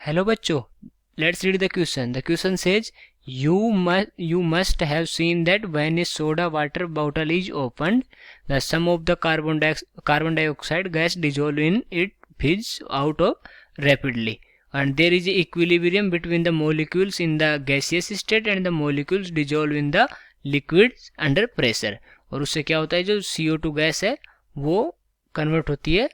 Hello बच्चों, let's read the question. The question says you must have seen that when a soda water bottle is opened, the sum of the carbon dioxide gas dissolved in it fizzes out of rapidly, and there is equilibrium between the molecules in the gaseous state and the molecules dissolved in the liquids under pressure. और उससे क्या होता है, जो CO2 gas है वो convert होती है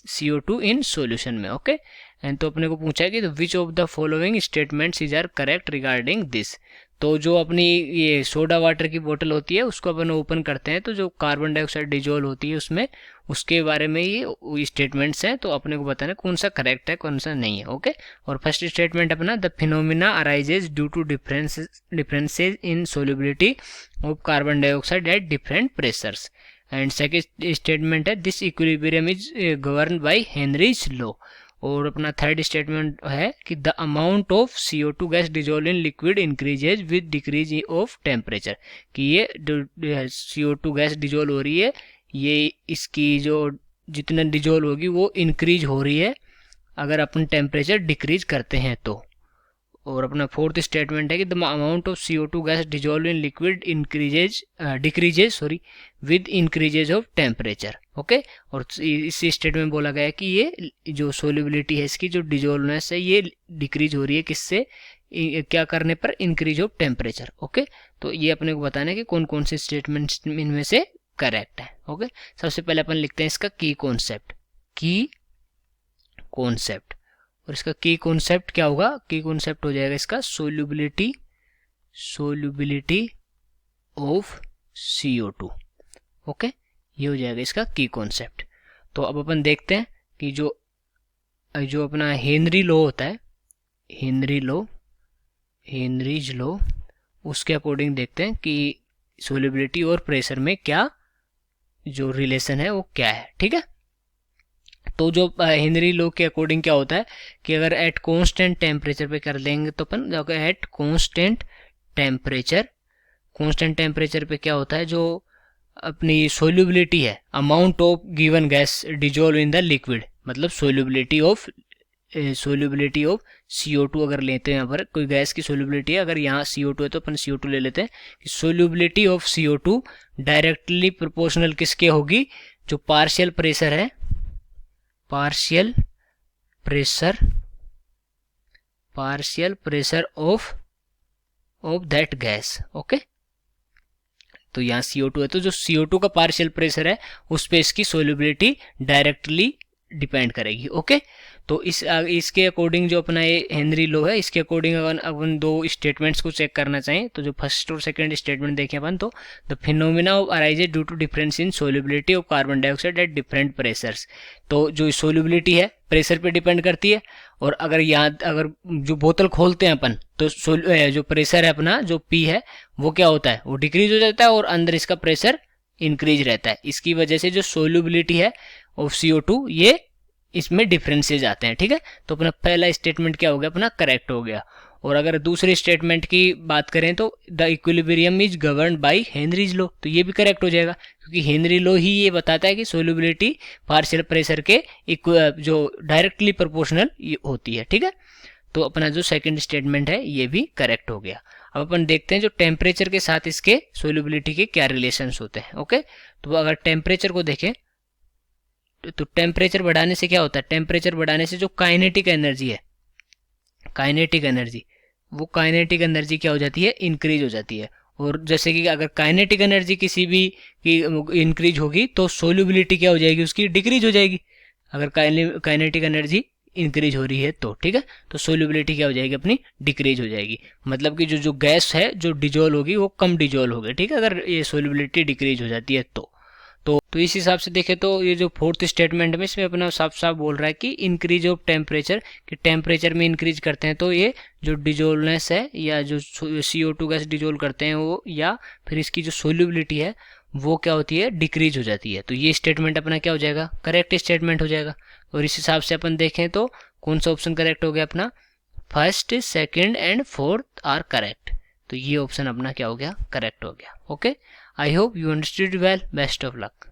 CO2 इन सॉल्यूशन में. ओके एंड तो अपने को पूछा है कि which of the following statements is are correct regarding this. तो जो अपनी ये सोडा वाटर की बोतल होती है उसको अपन ओपन करते हैं तो जो कार्बन डाइऑक्साइड डिजोल्व होती है उसमें, उसके बारे में ये स्टेटमेंट्स हैं. तो अपने को बताना कौन सा करेक्ट है कौन सा नहीं है. ओके और फर्स्ट स्टेटमेंट अपना, the phenomena arises due to differences in solubility of carbon dioxide at different pressures. And second statement है, this equilibrium is govern by Henry's law. और अपना थर्ड स्टेटमेंट है कि the amount of CO2 gas dissolve in liquid increases with decrease of temperature. कि ये CO2 gas dissolve हो रही है, ये इसकी जो जितना डिजोल्व होगी वो इंक्रीज हो रही है अगर अपन टेम्परेचर डिक्रीज करते हैं तो. और अपना फोर्थ स्टेटमेंट है कि the amount of CO2 gas dissolve in liquid decreases with increases of temperature. Okay और इस स्टेटमेंट में बोला गया है कि ये जो सोल्युबिलिटी है इसकी जो डिजोल्वनेस है ये डिक्रीज हो रही है किससे, क्या करने पर, इंक्रीज ऑफ टेम्परेचर. ओके तो ये अपने को बताना है कि कौन कौन से स्टेटमेंट्स इनमें से करेक्ट है. ओके सबसे पहले अपन लिखते हैं इसका की कॉन्सेप्ट. और इसका की कॉन्सेप्ट क्या होगा, की कॉन्सेप्ट हो जाएगा इसका सोल्युबिलिटी ऑफ CO2. ओके ये हो जाएगा इसका की कॉन्सेप्ट. तो अब अपन देखते हैं कि जो अपना हेनरी लॉ होता है, हेनरीज लॉ, उसके अकॉर्डिंग देखते हैं कि सोल्युबिलिटी और प्रेशर में क्या जो रिलेशन है वो क्या है. ठीक है तो जो हेनरी लॉ के अकॉर्डिंग क्या होता है कि अगर एट कांस्टेंट टेम्परेचर पे कर देंगे तो अपन एट कांस्टेंट टेम्परेचर पे क्या होता है, जो अपनी सोल्युबिलिटी है, amount of given gas dissolve in the liquid, मतलब सोल्युबिलिटी ऑफ CO2 अगर लेते हैं, यहाँ पर कोई गैस की सोल्युबिलिटी है, अगर यहाँ CO2 है तो अपन CO2 ले लेते हैं कि solubility of CO2 directly proportional किसके होगी, जो partial pressure of that gas. Okay तो यहाँ CO2 है तो जो CO2 का पार्शियल प्रेशर है उस पे इसकी सोल्युबिलिटी डायरेक्टली डिपेंड करेगी. ओके तो इसके अकॉर्डिंग जो अपना ये हेनरी लॉ है, इसके अकॉर्डिंग अपन दो स्टेटमेंट्स को चेक करना चाहें तो जो फर्स्ट और सेकंड स्टेटमेंट देखें अपन, तो the phenomena of arises due to difference in solubility of carbon dioxide at different pressures. तो जो सोल्युबिलिटी है प्रेशर पे डिपेंड करती है. और अगर जो बोतल खोलते हैं अपन तो जो प्रेशर है अपना जो P है वो क्या होता है, वो डिक्रीज हो जाता है और अंदर इसका प्रेशर इंक्रीज रहता है. इसकी वजह से जो सोल्युबिलिटी है ऑफ CO2 ये इसमें डिफरेंसेज आते हैं. ठीक है तो अपना पहला स्टेटमेंट क्या हो गया, अपना करेक्ट हो गया. और अगर दूसरे स्टेटमेंट की बात करें तो the equilibrium is governed bye Henry's law, तो ये भी करेक्ट हो जाएगा क्योंकि हेनरी लॉ ही ये बताता है कि सोल्युबिलिटी पार्शियल प्रेशर के जो डायरेक्टली प्रोपोर्शनल होती है. ठीक है तो अपना जो सेकंड स्टेटमेंट है ये भी करेक्ट हो गया. अब अपन देखते हैं जो टेम्परेचर के साथ इसके सोल्युबिलिटी के क्या रिलेशंस होते हैं. ओके तो अगर टेम्परेचर को देखें तो टेम्परेचर बढ़ाने से क्या होता है, टेम्परेचर बढ़ाने से जो काइनेटिक एनर्जी है, काइनेटिक एनर्जी क्या हो जाती है, इंक्रीज हो जाती है. और जैसे कि अगर काइनेटिक एनर्जी किसी भी की इंक्रीज होगी तो सोल्युबिलिटी क्या हो जाएगी, उसकी डिक्रीज हो जाएगी. अगर काइनेटिक एनर्जी इंक्रीज हो रही है तो ठीक है तो सोल्युबिलिटी क्या हो जाएगी, अपनी डिक्रीज हो जाएगी. मतलब कि जो गैस है जो डिजोल्व होगी वो कम डिजोल्व होगी. ठीक है अगर ये सोल्युबिलिटी डिक्रीज हो जाती है तो इस हिसाब से देखें तो ये जो फोर्थ स्टेटमेंट में इसमें अपना साफ साफ बोल रहा है कि इंक्रीज ऑफ टेम्परेचर, कि टेम्परेचर में इंक्रीज करते हैं तो ये जो डिजोल्वनेस है या जो CO2 गैस डिजोल्व करते हैं वो, या फिर इसकी जो सोल्युबिलिटी है वो क्या होती है, डिक्रीज हो जाती है. तो ये स्टेटमेंट अपना क्या हो जाएगा, करेक्ट स्टेटमेंट हो जाएगा. और इस हिसाब से अपन देखें तो कौन सा ऑप्शन करेक्ट हो गया, अपना first, second and fourth are correct. तो ये ऑप्शन अपना क्या हो गया, करेक्ट हो गया. Okay I hope you understood well. Best of luck.